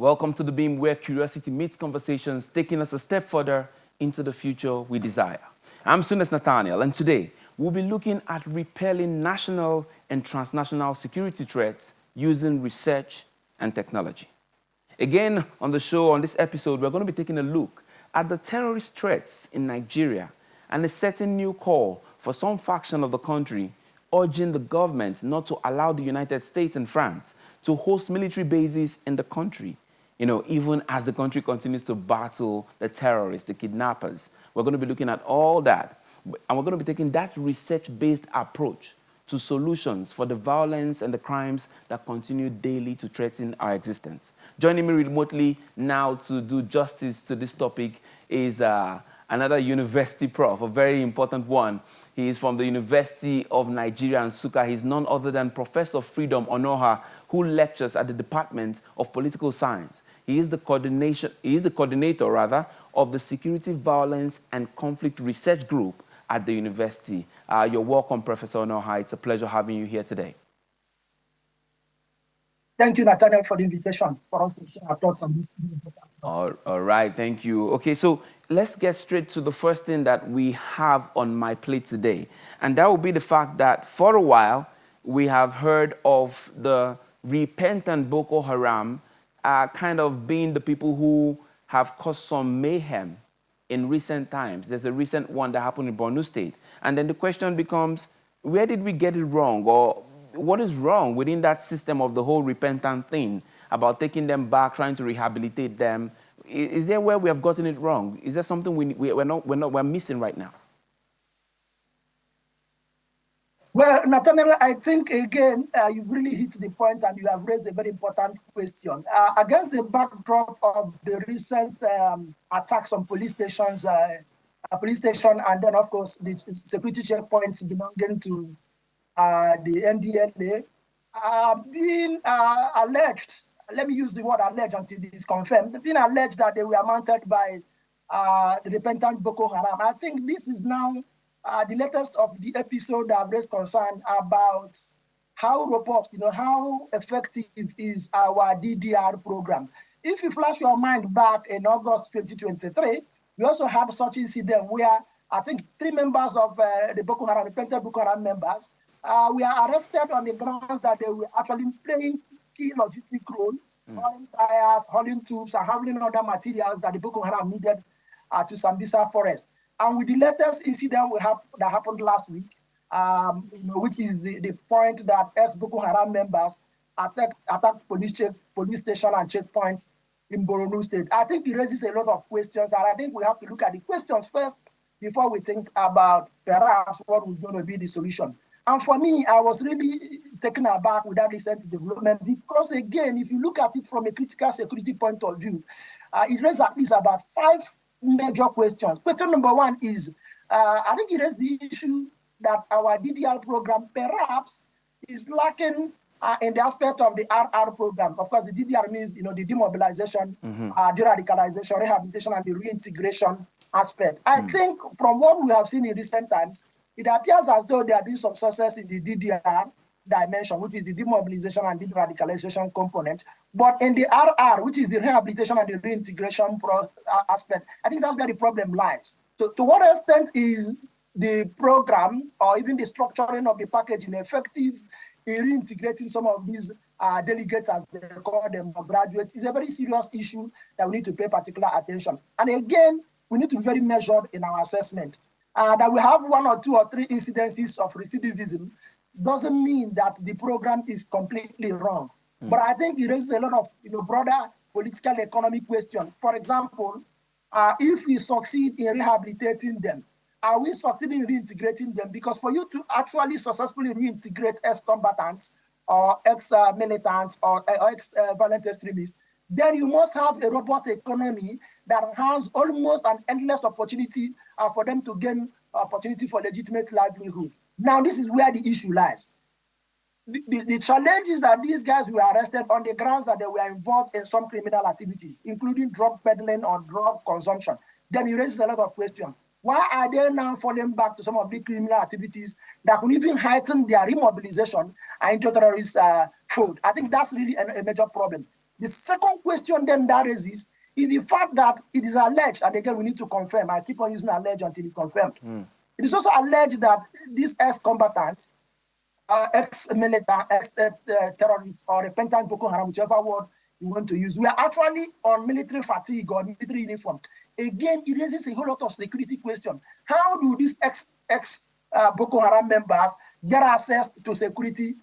Welcome to the beam where curiosity meets conversations, taking us a step further into the future we desire. I'm Sunes Nathaniel, and today we'll be looking at repelling national and transnational security threats using research and technology. Again, on the show, on this episode, we're going to be taking a look at the terrorist threats in Nigeria and a certain new call for some faction of the country urging the government not to allow the United States and France to host military bases in the country, even as the country continues to battle the terrorists, the kidnappers. We're going to be looking at all that, and we're going to be taking that research-based approach to solutions for the violence and the crimes that continue daily to threaten our existence. Joining me remotely now to do justice to this topic is another university prof, a very important one. He is from the University of Nigeria, Nsukka. He's none other than Professor Freedom Onuoha, who lectures at the Department of Political Science. He is the coordinator of the Security, Violence, and Conflict Research Group at the university. You're welcome, Professor Onuoha. It's a pleasure having you here today. Thank you, Nathaniel, for the invitation for us to share our thoughts on this. All right, thank you. Okay, so let's get straight to the first thing that we have on my plate today. And that will be the fact that for a while, we have heard of the repentant Boko Haram kind of being the people who have caused some mayhem in recent times. There's a recent one that happened in Borno State. And then the question becomes, where did we get it wrong? Or what is wrong within that system of the whole repentant thing about taking them back, trying to rehabilitate them? Is there where we have gotten it wrong? Is there something we're missing right now? Well, Nathaniel, I think, again, you really hit the point and you have raised a very important question. Against the backdrop of the recent attacks on police stations, and then, of course, the security checkpoints belonging to the NDLA, being alleged, let me use the word alleged until it is confirmed, being alleged that they were mounted by the repentant Boko Haram. I think this is now the latest of the episode that raised concern about how robust, how effective is our DDR program. If you flash your mind back in August 2023, we also had such incident where I think 3 members of the Boko Haram, repentant Boko Haram members, were arrested on the grounds that they were actually playing key logistic role, hauling tires, hauling tubes, and handling other materials that the Boko Haram needed to Sambisa Forest. And with the latest incident that happened last week, which is the point that ex-Boko Haram members attacked police station and checkpoints in Borno State, I think it raises a lot of questions, and I think we have to look at the questions first before we think about perhaps what was going to be the solution. And for me, I was really taken aback with that recent development because, again, if you look at it from a critical security point of view, it raises at least about 5 major questions. Question number 1 is, I think it is the issue that our DDR program perhaps is lacking in the aspect of the RR program. Of course, the DDR means, the demobilization, de-radicalization, rehabilitation, and the reintegration aspect. I think from what we have seen in recent times, it appears as though there have been some success in the DDR dimension, which is the demobilization and de-radicalization component. But in the RR, which is the rehabilitation and the reintegration aspect, I think that's where the problem lies. So to what extent is the program or even the structuring of the packaging effective in reintegrating some of these delegates, as they call them, or graduates, is a very serious issue that we need to pay particular attention. And again, we need to be very measured in our assessment. That we have 1 or 2 or 3 incidences of recidivism doesn't mean that the program is completely wrong. But I think it raises a lot of broader political economic questions. For example, if we succeed in rehabilitating them, are we succeeding in reintegrating them? Because for you to actually successfully reintegrate ex-combatants or ex-militants or ex-violent extremists, then you must have a robust economy that has almost an endless opportunity for them to gain opportunity for legitimate livelihood. Now, this is where the issue lies. The challenge is that these guys were arrested on the grounds that they were involved in some criminal activities, including drug peddling or drug consumption. Then it raises a lot of questions. Why are they now falling back to some of the criminal activities that could even heighten their remobilization into terrorist fold? I think that's really a major problem. The second question then that raises is the fact that it is alleged, and again we need to confirm. I keep on using alleged until it's confirmed. It is also alleged that these ex-combatants, ex-militant, ex-terrorists, or repentant Boko Haram, whichever word you want to use, we are actually on military fatigue or military uniform. Again, it raises a whole lot of security questions. How do these Boko Haram members get access to security,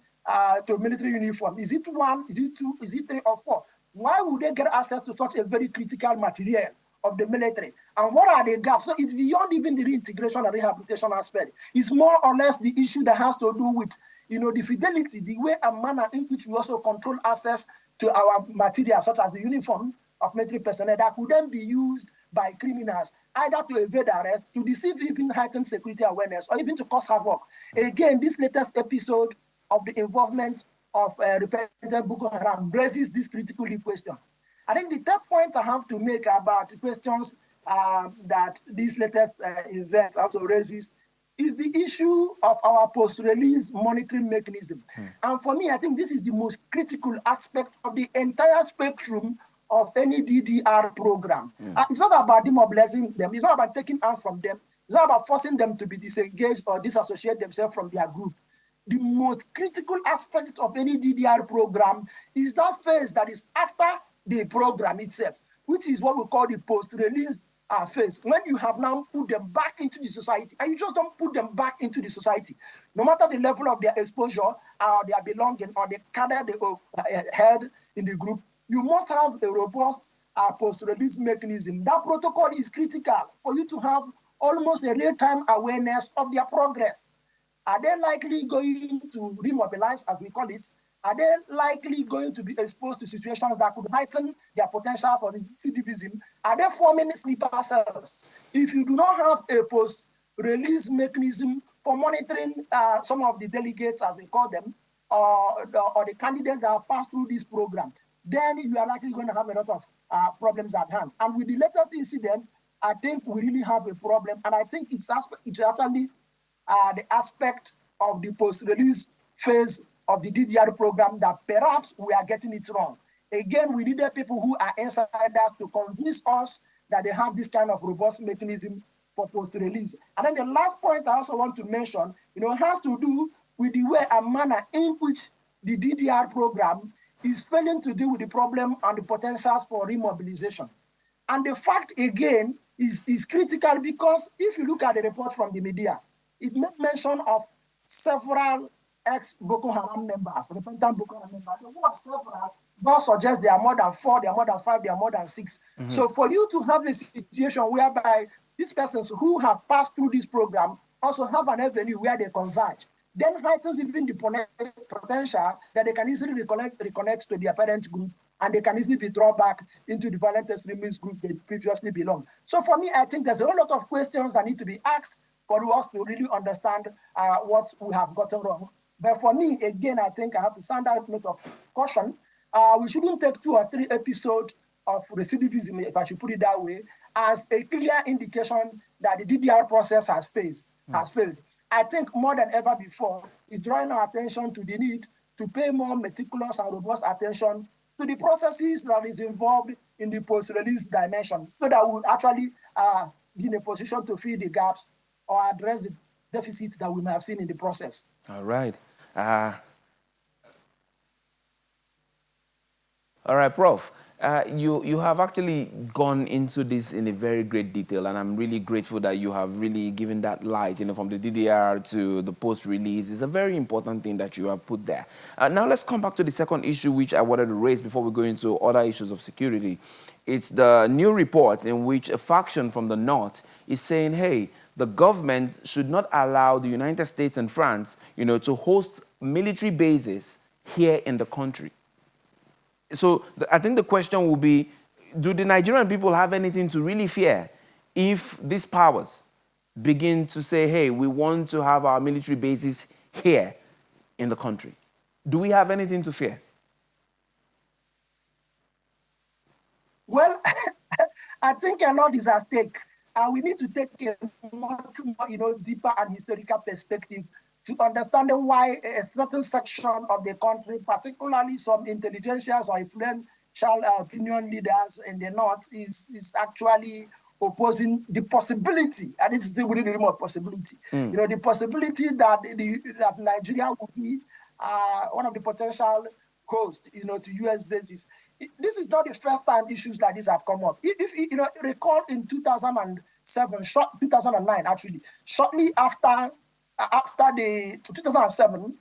to military uniform? Is it one, is it two, is it three or four? Why would they get access to such a very critical material of the military? And what are the gaps? So it's beyond even the reintegration and rehabilitation aspect. It's more or less the issue that has to do with, the fidelity, the way and manner in which we also control access to our materials, such as the uniform of military personnel that could then be used by criminals, either to evade arrest, to deceive even heightened security awareness, or even to cause havoc. Again, this latest episode of the involvement of repentant Boko Haram raises this critical question. I think the third point I have to make about the questions that this latest event also raises is the issue of our post-release monitoring mechanism. And for me, I think this is the most critical aspect of the entire spectrum of any DDR program. It's not about demobilizing them. It's not about taking arms from them. It's not about forcing them to be disengaged or disassociate themselves from their group. The most critical aspect of any DDR program is that phase that is after the program itself, which is what we call the post-release phase, when you have now put them back into the society, and you just don't put them back into the society, no matter the level of their exposure or their belonging or the cadre they held in the group, you must have a robust post-release mechanism. That protocol is critical for you to have almost a real-time awareness of their progress. Are they likely going to remobilize, as we call it? Are they likely going to be exposed to situations that could heighten their potential for recidivism? Are they forming sleeper cells? If you do not have a post-release mechanism for monitoring some of the delegates, as we call them, or the candidates that have passed through this program, then you are likely going to have a lot of problems at hand. And with the latest incident, I think we really have a problem. And I think it's actually the aspect of the post-release phase of the DDR program that perhaps we are getting it wrong. Again, we needed people who are insiders to convince us that they have this kind of robust mechanism for post-release. And then the last point I also want to mention, has to do with the way and manner in which the DDR program is failing to deal with the problem and the potentials for remobilization. And the fact, again, is critical because if you look at the report from the media, it made mention of several ex-Boko Haram members, repentant Boko Haram members. The word several does suggest there are more than 4, there are more than 5, there are more than 6. So for you to have a situation whereby these persons who have passed through this program also have an avenue where they converge, then heightens even the potential that they can easily reconnect to their parent group, and they can easily be drawn back into the violent extremist group they previously belonged. So for me, I think there's a whole lot of questions that need to be asked for us to really understand what we have gotten wrong. But for me, again, I think I have to sound out a note of caution. We shouldn't take 2 or 3 episodes of recidivism, if I should put it that way, as a clear indication that the DDR process has failed. I think more than ever before, it's drawing our attention to the need to pay more meticulous and robust attention to the processes that is involved in the post-release dimension, so that we would actually be in a position to fill the gaps or address the deficits that we may have seen in the process. All right. All right, Prof. You have actually gone into this in a very great detail, and I'm really grateful that you have really given that light, from the DDR to the post-release. It's a very important thing that you have put there. Now let's come back to the second issue, which I wanted to raise before we go into other issues of security. It's the new report in which a faction from the north is saying, hey, the government should not allow the United States and France, to host military bases here in the country. So I think the question will be, do the Nigerian people have anything to really fear if these powers begin to say, hey, we want to have our military bases here in the country? Do we have anything to fear? Well, I think a lot is at stake. We need to take a much more, deeper and historical perspective to understand why a certain section of the country, particularly some intelligentsia or influential opinion leaders in the North is actually opposing the possibility, and it's still within the realm of possibility. The possibility that that Nigeria will be one of the potential hosts, to U.S. bases. This is not the first time issues like this have come up. If recall in 2007, 2009 actually, shortly after the 2007.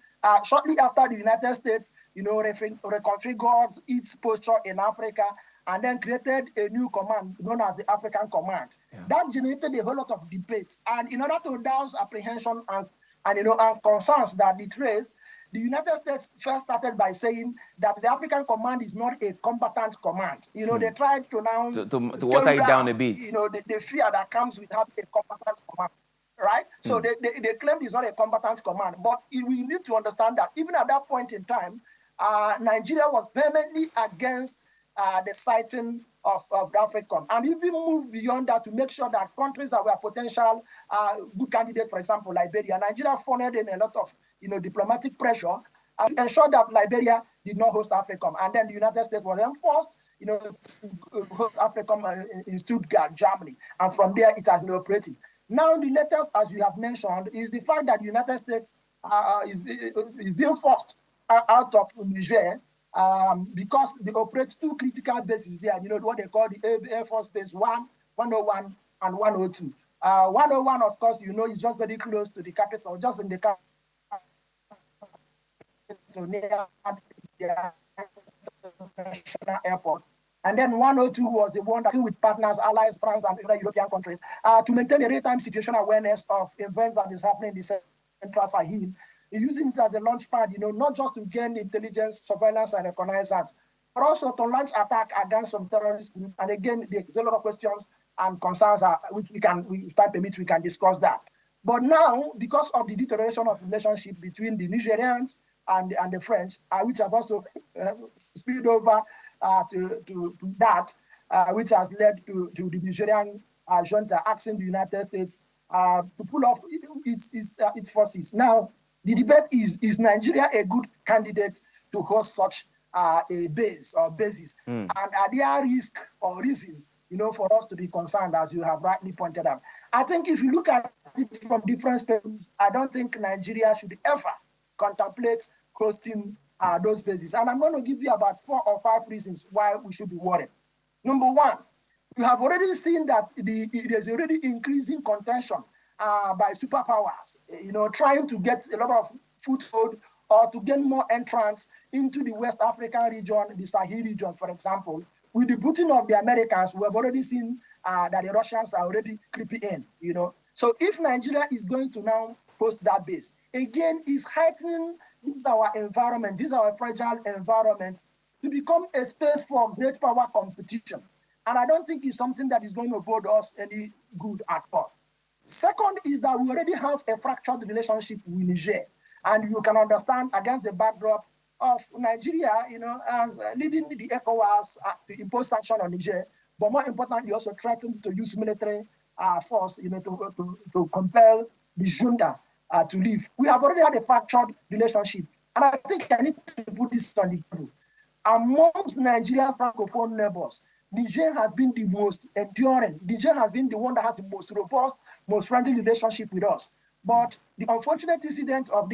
Shortly after the United States, reconfigured its posture in Africa and then created a new command known as the African Command. Yeah. That generated a whole lot of debate. And in order to douse apprehension and concerns that it raised, the United States first started by saying that the African Command is not a combatant command. They tried to now to water it down a bit. The fear that comes with having a combatant command. Right? So they claimed it's not a combatant command. But we need to understand that even at that point in time, Nigeria was vehemently against the sighting of the AFRICOM, and even moved beyond that to make sure that countries that were potential good candidates, for example, Liberia, Nigeria funneled in a lot of diplomatic pressure to ensure that Liberia did not host AFRICOM. And then the United States was then forced to host AFRICOM in Stuttgart, Germany. And from there, it has been operating. Now, the latest, as you have mentioned, is the fact that the United States is being forced out of Niger because they operate two critical bases there. What they call the Air Force Base 101 and 102. 101, of course, is just very close to the capital, just in the capital near the international airport. And then 102 was the one that with partners, allies, France, and other European countries to maintain a real-time situational awareness of events that is happening in the Central Sahel, using it as a launch pad, not just to gain intelligence, surveillance, and reconnaissance, but also to launch attack against some terrorist groups. And again, there's a lot of questions and concerns which if time permits, we can discuss that. But now, because of the deterioration of relationship between the Nigerians and the French, which have also spilled over to that, which has led to the Nigerian junta asking the United States to pull off its forces. Now, the debate is Nigeria a good candidate to host such a base or basis? And are there risks or reasons, for us to be concerned, as you have rightly pointed out? I think if you look at it from different perspectives, I don't think Nigeria should ever contemplate hosting those bases. And I'm going to give you about 4 or 5 reasons why we should be worried. Number one, you have already seen that there's already increasing contention by superpowers, trying to get a lot of foothold or to gain more entrance into the West African region, the Sahel region, for example. With the booting of the Americans, we have already seen that the Russians are already creeping in, So if Nigeria is going to now host that base, again, is heightening this is our environment, this is our fragile environment, to become a space for great power competition. And I don't think it's something that is going to bode us any good at all. Second is that we already have a fractured relationship with Niger. And you can understand against the backdrop of Nigeria, as leading the ECOWAS to impose sanctions on Niger, but more importantly, also threatened to use military force, to compel the junta to leave. We have already had a fractured relationship. And I think I need to put this on the table. Amongst Nigeria's francophone neighbors, Niger has been the most enduring. Niger has been the one that has the most robust, most friendly relationship with us. But the unfortunate incident of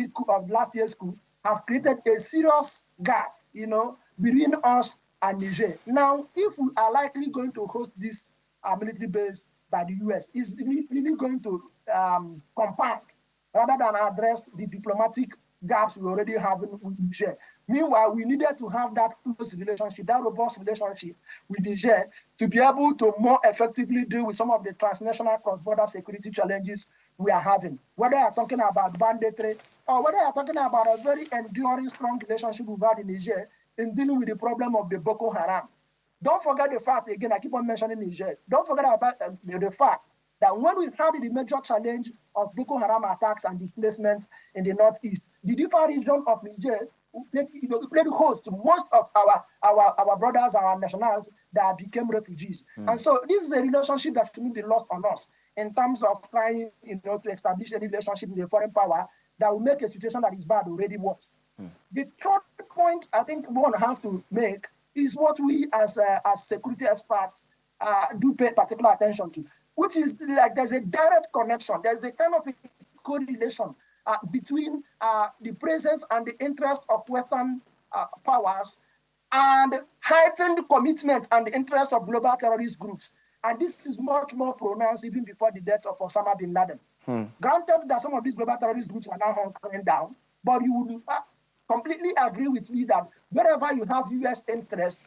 last year's coup have created a serious gap, between us and Niger. Now, if we are likely going to host this military base by the US, it's really going to compound rather than address the diplomatic gaps we already have with Niger. Meanwhile, we needed to have that close relationship, that robust relationship with Niger to be able to more effectively deal with some of the transnational cross-border security challenges we are having. Whether you're talking about banditry or whether you're talking about a very enduring, strong relationship we've had in Niger in dealing with the problem of the Boko Haram. Don't forget the fact, again, I keep on mentioning Niger, don't forget about the fact that when we had the major challenge of Boko Haram attacks and displacement in the northeast, the deeper region of Niger played host to most of our brothers, our nationals that became refugees. And so this is a relationship that shouldn't be lost on us in terms of trying, to establish any relationship with a foreign power that will make a situation that is bad already worse. The third point I think we want to have to make is what we as security experts do pay particular attention to, which is like there's a direct connection. There's a kind of a correlation between the presence and the interest of Western powers and heightened commitment and the interest of global terrorist groups. And this is much more pronounced even before the death of Osama bin Laden. Granted that some of these global terrorist groups are now hunkering down, but you would completely agree with me that wherever you have U.S. interest,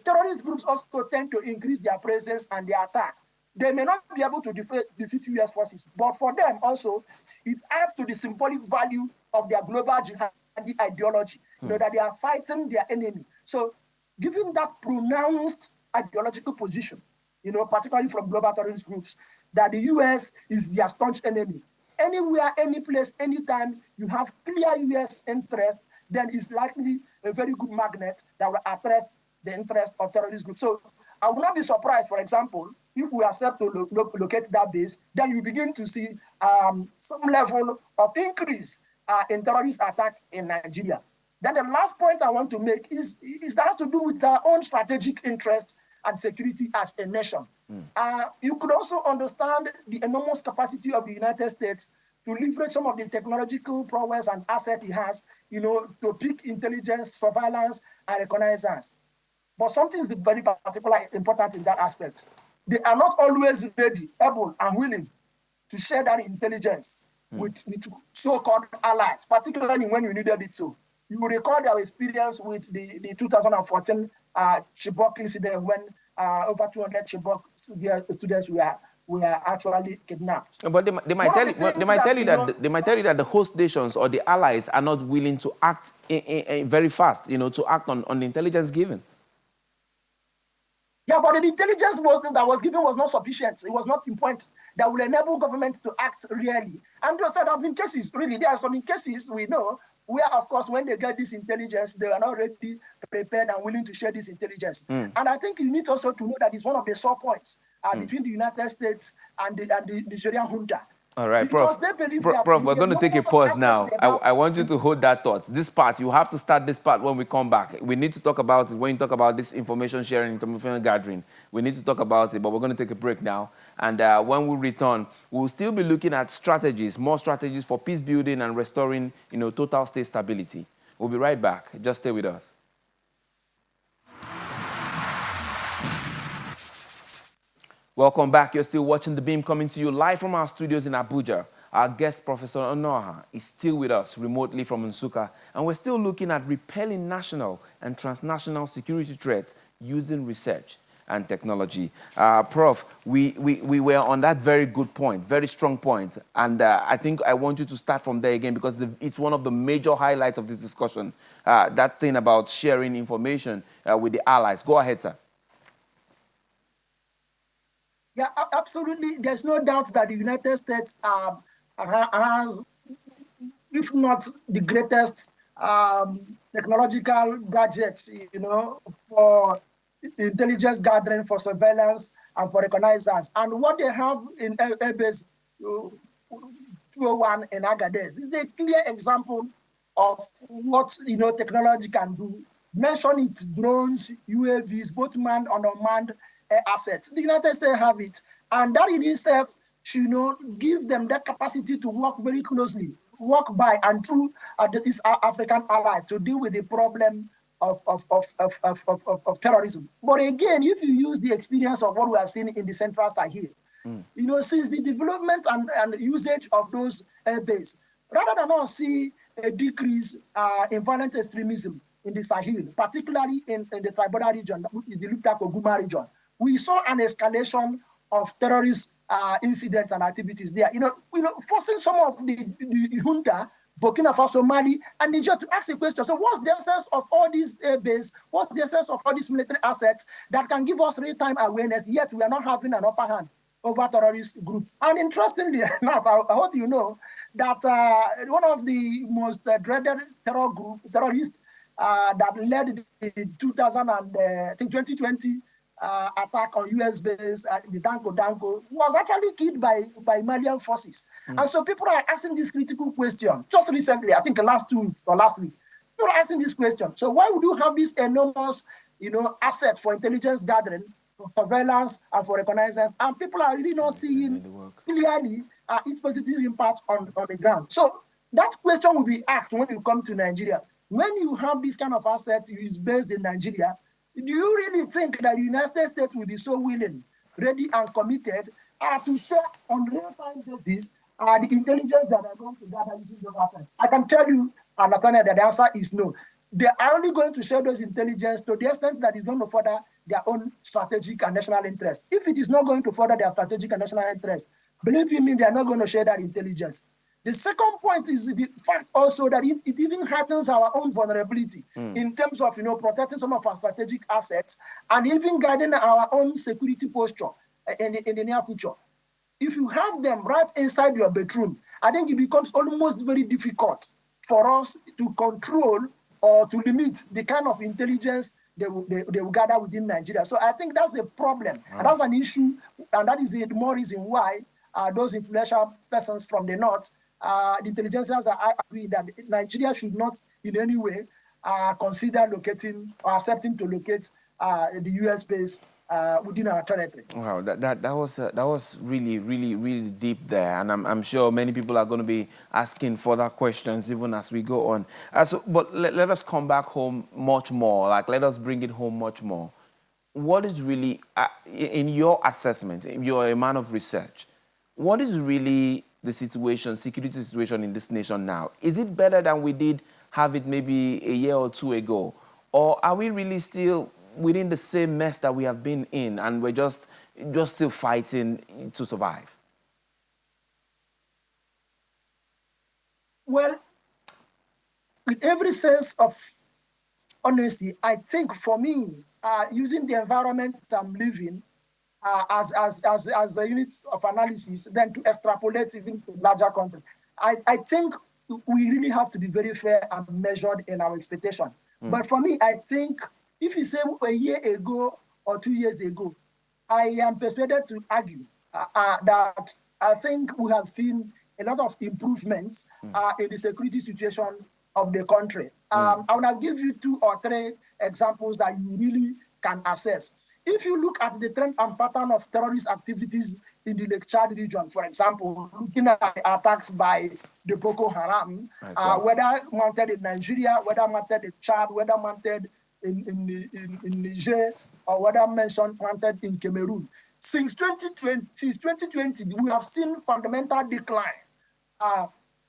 terrorist groups also tend to increase their presence and their attack. They may not be able to defeat U.S. forces, but for them also, it adds to the symbolic value of their global jihadi ideology, that they are fighting their enemy. So given that pronounced ideological position, particularly from global terrorist groups, that the U.S. is their staunch enemy. Anywhere, any place, anytime you have clear U.S. interest, then it's likely a very good magnet that will address the interest of terrorist groups. So I would not be surprised, for example, if we accept to locate that base, then you begin to see some level of increase in terrorist attacks in Nigeria. Then the last point I want to make is that has to do with our own strategic interests and security as a nation. You could also understand the enormous capacity of the United States to leverage some of the technological prowess and assets it has, to pick intelligence, surveillance, and reconnaissance. But something is very particularly important in that aspect. They are not always ready, able, and willing to share that intelligence with so-called allies, particularly when you needed it so. You will recall our experience with the 2014 Chibok incident when over 200 Chibok students were actually kidnapped. But they might tell you that the host nations or the allies are not willing to act very fast, to act on the intelligence given. Yeah, but the intelligence that was given was not sufficient. It was not in point that will enable government to act really. And there have been cases, really, there are some cases we know where, of course, when they get this intelligence, they are not ready, prepared, and willing to share this intelligence. And I think you need also to know that it's one of the sore points between the United States and the Nigerian junta. All right, because Prof. They believe Prof, we're going to take a pause now. I want you to hold that thought. This part, you have to start this part when we come back. We need to talk about it when you talk about this information sharing, information gathering. We need to talk about it, but we're going to take a break now. And when we return, we'll still be looking at strategies, more strategies for peace building and restoring, total state stability. We'll be right back. Just stay with us. Welcome back. You're still watching The Beam, coming to you live from our studios in Abuja. Our guest, Professor Onuoha, is still with us remotely from Nsukka, and we're still looking at repelling national and transnational security threats using research and technology. Prof, we were on that very good point, very strong point, and I think I want you to start from there again because it's one of the major highlights of this discussion, that thing about sharing information with the allies. Go ahead, sir. Yeah, absolutely. There's no doubt that the United States has, if not the greatest technological gadgets, for intelligence gathering, for surveillance, and for reconnaissance. And what they have in airbase 201 in Agadez is a clear example of what technology can do. Mention it: drones, UAVs, both manned and unmanned assets. The United States have it, and that in itself should give them that capacity to work very closely, work by and through this African ally to deal with the problem of terrorism. But again, if you use the experience of what we have seen in the Central Sahel, since the development and usage of those airbase, rather than not see a decrease in violent extremism in the Sahel, particularly in the tribal region, which is the Lupta-Koguma region, we saw an escalation of terrorist incidents and activities there. Forcing some of the junta, Burkina Faso, Mali, and Niger to ask the question: so, what's the essence of all these base? What's the essence of all these military assets that can give us real-time awareness? Yet we are not having an upper hand over terrorist groups. And interestingly enough, I hope you know that one of the most dreaded terrorists that led the 2020 attack on US base, the Danko, was actually killed by Malian forces. And so people are asking this critical question. Just recently, I think last 2 weeks or last week, people are asking this question. So why would you have this enormous asset for intelligence gathering, for surveillance, and for reconnaissance, and people are really not seeing clearly its positive impact on the ground. So that question will be asked when you come to Nigeria. When you have this kind of asset is based in Nigeria, do you really think that the United States will be so willing, ready, and committed to share on real-time basis the intelligence that are going to gather using those assets? I can tell you, Nathaniel, that the answer is no. They are only going to share those intelligence to the extent that it's going to further their own strategic and national interest. If it is not going to further their strategic and national interest, believe me, they are not going to share that intelligence. The second point is the fact also that it even heightens our own vulnerability in terms of protecting some of our strategic assets and even guiding our own security posture in the near future. If you have them right inside your bedroom, I think it becomes almost very difficult for us to control or to limit the kind of intelligence they will gather within Nigeria. So I think that's a problem, and that's an issue, and that is the more reason why those influential persons from the north, the intelligences are agree that Nigeria should not in any way consider locating or accepting to locate the U.S. base within our territory. Wow, that was really deep there, and I'm sure many people are going to be asking further questions even as we go on. But let us come back home much more. Like, let us bring it home much more. What is really, in your assessment, you're a man of research, what is really the security situation in this nation now? Is it better than we did have it maybe a year or two ago? Or are we really still within the same mess that we have been in, and we're just still fighting to survive? Well, with every sense of honesty, I think for me, using the environment I'm living as a unit of analysis, then to extrapolate even to larger context, I think we really have to be very fair and measured in our expectation. But for me, I think if you say a year ago or 2 years ago, I am persuaded to argue that I think we have seen a lot of improvements in the security situation of the country. I will give you 2 or 3 examples that you really can assess. If you look at the trend and pattern of terrorist activities in the Lake Chad region, for example, looking at attacks by the Boko Haram, whether mounted in Nigeria, whether mounted in Chad, whether mounted in Niger, or whether mounted in Cameroon. Since 2020, we have seen fundamental decline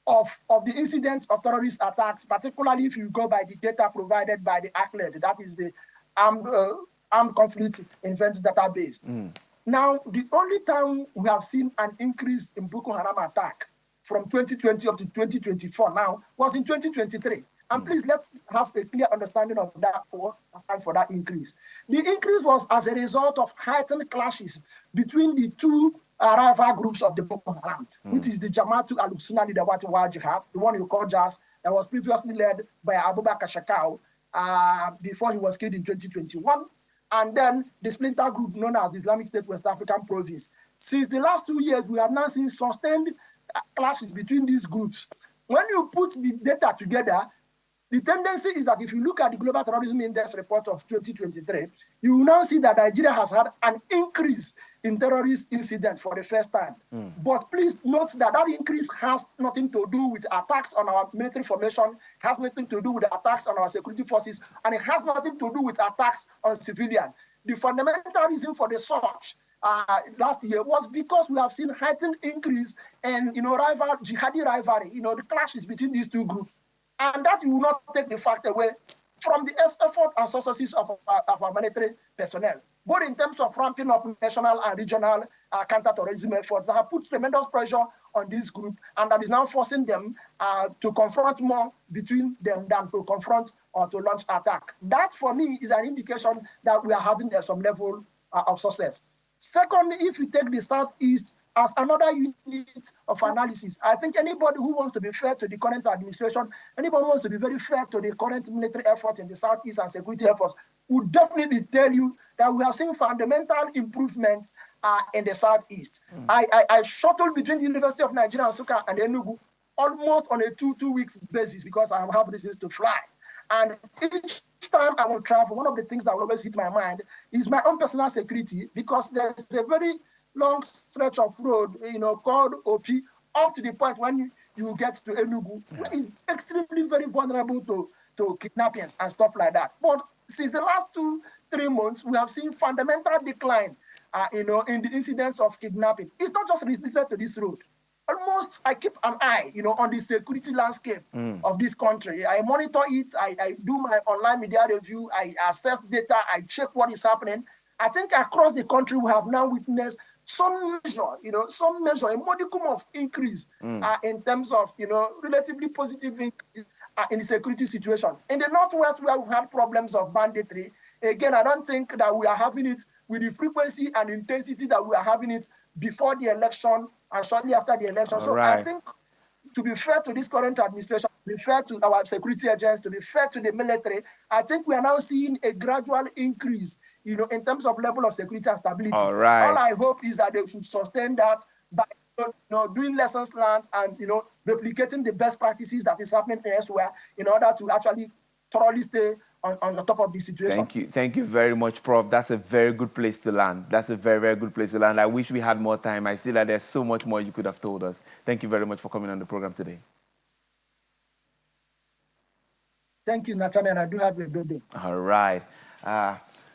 of the incidents of terrorist attacks, particularly if you go by the data provided by the ACLED, that is the Armed Conflict Inventory Database. Now, the only time we have seen an increase in Boko Haram attack from 2020 up to 2024 now was in 2023. And please, let's have a clear understanding of that for that increase. The increase was as a result of heightened clashes between the 2 rival groups of the Boko Haram, which is the Jama'atu al-Sunnah Lidawati wal Jihad, the one you call JAS, that was previously led by Abubakar Shakau before he was killed in 2021, and then the splinter group known as the Islamic State West African Province. Since the last 2 years, we have now seen sustained clashes between these groups. When you put the data together, the tendency is that if you look at the Global Terrorism Index report of 2023, you will now see that Nigeria has had an increase in terrorist incidents for the first time. But please note that that increase has nothing to do with attacks on our military formation, has nothing to do with attacks on our security forces, and it has nothing to do with attacks on civilians. The fundamental reason for the surge last year was because we have seen heightened increase in jihadi rivalry, the clashes between these 2 groups. And that will not take the fact away from the effort and successes of our military personnel, both in terms of ramping up national and regional counter-terrorism efforts that have put tremendous pressure on this group, and that is now forcing them to confront more between them than to confront or to launch attack. That, for me, is an indication that we are having some level of success. Second, if you take the Southeast as another unit of analysis, I think anybody who wants to be fair to the current administration, anybody who wants to be very fair to the current military effort in the Southeast and security efforts, would definitely tell you that we have seen fundamental improvements in the Southeast. I shuttled between the University of Nigeria and Nsukka and Enugu almost on a two weeks basis because I have reasons to fly. And each time I will travel, one of the things that will always hit my mind is my own personal security, because there's a very long stretch of road, called OP, up to the point when you get to Enugu, where is extremely very vulnerable to kidnappings and stuff like that. But since the last 2-3 months, we have seen fundamental decline, in the incidence of kidnapping. It's not just restricted to this road. Almost, I keep an eye, on the security landscape of this country. I monitor it. I do my online media review. I assess data. I check what is happening. I think across the country, we have now witnessed some measure, a modicum of increase in terms of, relatively positive increase in the security situation. In the Northwest, where we've had problems of banditry, again, I don't think that we are having it with the frequency and intensity that we are having it before the election and shortly after the election. So I think, to be fair to this current administration, to be fair to our security agents, to be fair to the military, I think we are now seeing a gradual increase, in terms of level of security and stability. All I hope is that they should sustain that by doing lessons learned and replicating the best practices that is happening elsewhere in order to actually thoroughly stay on the top of the situation. Thank you very much, Prof. That's a very good place to land. That's a very, very good place to land. I wish we had more time. I see that there's so much more you could have told us. Thank you very much for coming on the program today. Thank you, Nathaniel. I do have a good day. All right.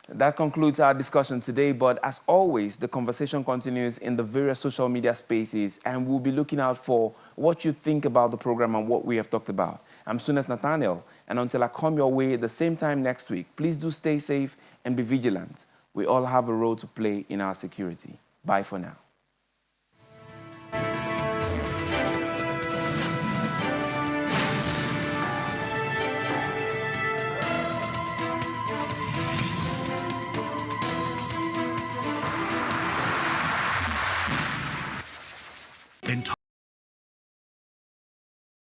That concludes our discussion today, but as always, the conversation continues in the various social media spaces, and we'll be looking out for what you think about the program and what we have talked about. I'm Sunes Nathaniel, and until I come your way at the same time next week, please do stay safe and be vigilant. We all have a role to play in our security. Bye for now.